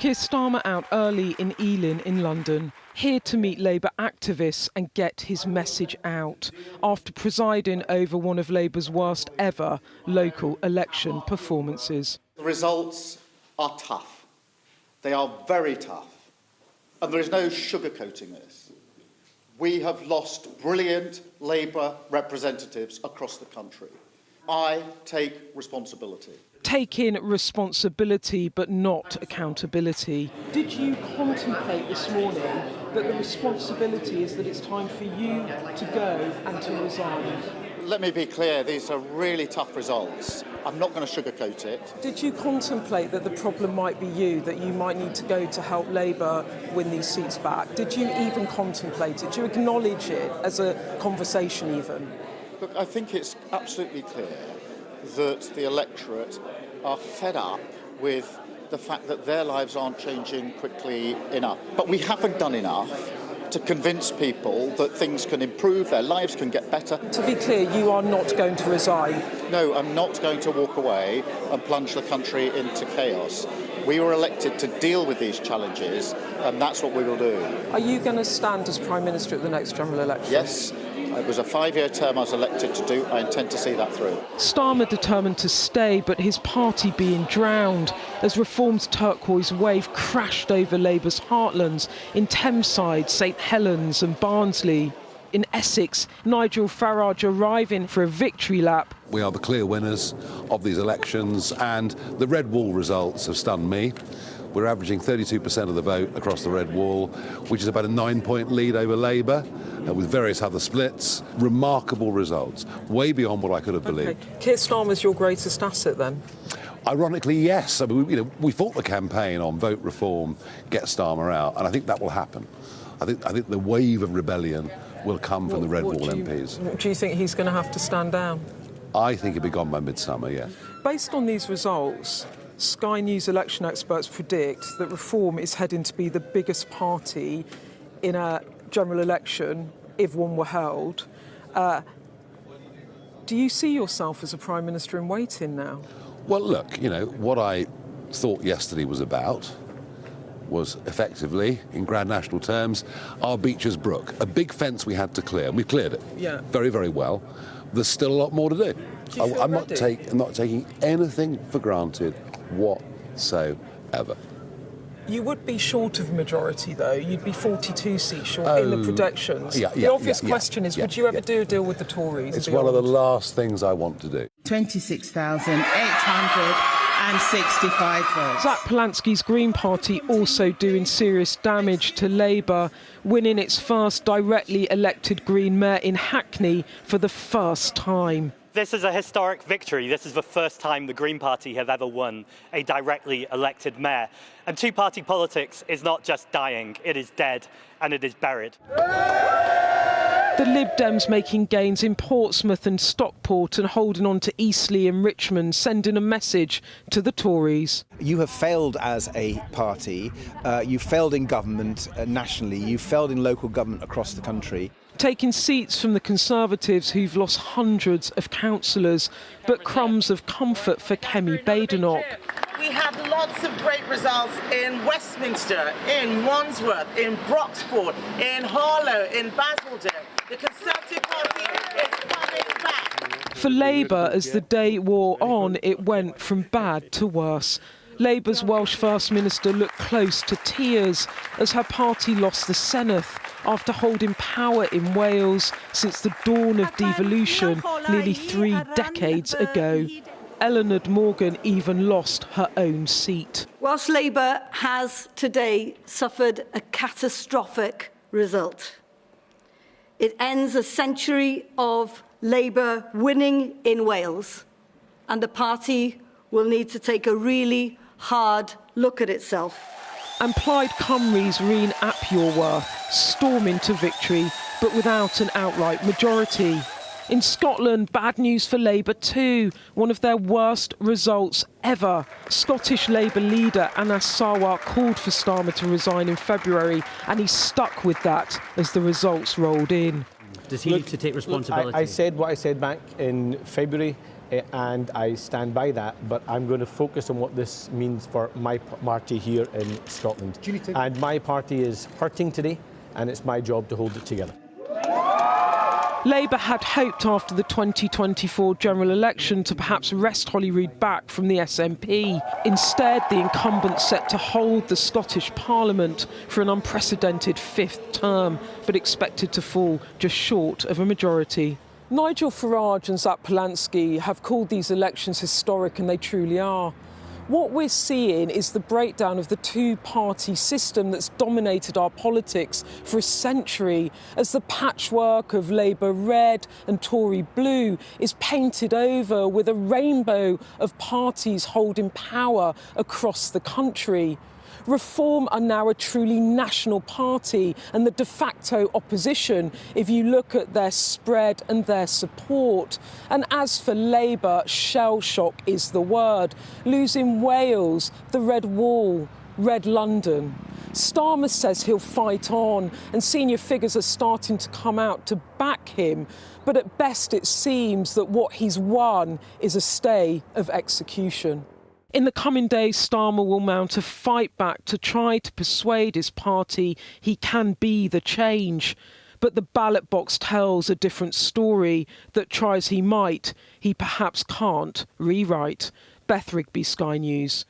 Keir Starmer out early in Ealing in London, here to meet Labour activists and get his message out after presiding over one of Labour's worst ever local election performances. The results are tough. They are very tough. And there is no sugarcoating this. We have lost brilliant Labour representatives across the country. I take responsibility. Taking responsibility but not accountability. Did you contemplate this morning that the responsibility is that it's time for you to go and to resign? Let me be clear, these are really tough results. I'm not going to sugarcoat it. Did you contemplate that the problem might be you, that you might need to go to help Labour win these seats back? Did you even contemplate it? Do you acknowledge it as a conversation even? Look, I think it's absolutely clear that the electorate are fed up with the fact that their lives aren't changing quickly enough. But we haven't done enough to convince people that things can improve, their lives can get better. To be clear, you are not going to resign? No, I'm not going to walk away and plunge the country into chaos. We were elected to deal with these challenges, and that's what we will do. Are you going to stand as Prime Minister at the next general election? Yes. It was a 5-year term I was elected to do. I intend to see that through. Starmer determined to stay, but his party being drowned as Reform's turquoise wave crashed over Labour's heartlands in Thameside, St Helens and Barnsley. In Essex, Nigel Farage arriving for a victory lap. We are the clear winners of these elections, and the Red Wall results have stunned me. We're averaging 32% of the vote across the Red Wall, which is about a 9-point lead over Labour, with various other splits. Remarkable results, way beyond what I could have believed. Keir Starmer's your greatest asset then? Ironically, yes. I mean, we fought the campaign on vote reform, get Starmer out, and I think that will happen. I think the wave of rebellion will come from the Red Wall MPs. Do you think he's going to have to stand down? I think he'll be gone by midsummer, yeah. Based on these results, Sky News election experts predict that Reform is heading to be the biggest party in a general election if one were held. Do you see yourself as a Prime Minister in waiting now? Well, look, what I thought yesterday was about was effectively, in grand national terms, our Beecher's Brook, a big fence we had to clear, and we've cleared it very, very well. There's still a lot more to do. I'm not taking anything for granted whatsoever. You would be short of majority, though. You'd be 42 seats short in the predictions. The obvious question is, would you ever do a deal with the Tories? It's one of the last things I want to do. 26,865 votes. Zach Polanski's Green Party also doing serious damage to Labour, winning its first directly elected Green mayor in Hackney for the first time. This is a historic victory. This is the first time the Green Party have ever won a directly elected mayor. And two-party politics is not just dying, it is dead and it is buried. The Lib Dems making gains in Portsmouth and Stockport and holding on to Eastleigh and Richmond, sending a message to the Tories. You have failed as a party. You failed in government nationally. You failed in local government across the country. Taking seats from the Conservatives who've lost hundreds of councillors, but crumbs of comfort for Kemi Badenoch. We had lots of great results in Westminster, in Wandsworth, in Broxport, in Harlow, in Basildon. The Conservative Party is coming back. For Labour, as the day wore on, it went from bad to worse. Labour's Welsh First Minister looked close to tears as her party lost the Senedd after holding power in Wales since the dawn of devolution nearly 3 decades ago. Eleanor Morgan even lost her own seat. Whilst Labour has today suffered a catastrophic result, it ends a century of Labour winning in Wales, and the party will need to take a really hard look at itself. And Plaid Cymru's Reen Apyorworth storming to victory, but without an outright majority. In Scotland, bad news for Labour too, one of their worst results ever. Scottish Labour leader Anas Sarwar called for Starmer to resign in February, and he stuck with that as the results rolled in. Does he need to take responsibility? I said what I said back in February. and I stand by that, but I'm going to focus on what this means for my party here in Scotland. And my party is hurting today, and it's my job to hold it together. Labour had hoped after the 2024 general election to perhaps wrest Holyrood back from the SNP. Instead, the incumbent set to hold the Scottish Parliament for an unprecedented fifth term, but expected to fall just short of a majority. Nigel Farage and Zach Polanski have called these elections historic, and they truly are. What we're seeing is the breakdown of the two-party system that's dominated our politics for a century, as the patchwork of Labour red and Tory blue is painted over with a rainbow of parties holding power across the country. Reform are now a truly national party and the de facto opposition if you look at their spread and their support. And as for Labour, shell shock is the word. Losing Wales, the Red Wall, Red London. Starmer says he'll fight on, and senior figures are starting to come out to back him. But at best it seems that what he's won is a stay of execution. In the coming days, Starmer will mount a fight back to try to persuade his party he can be the change. But the ballot box tells a different story that, try as he might, he perhaps can't rewrite. Beth Rigby, Sky News.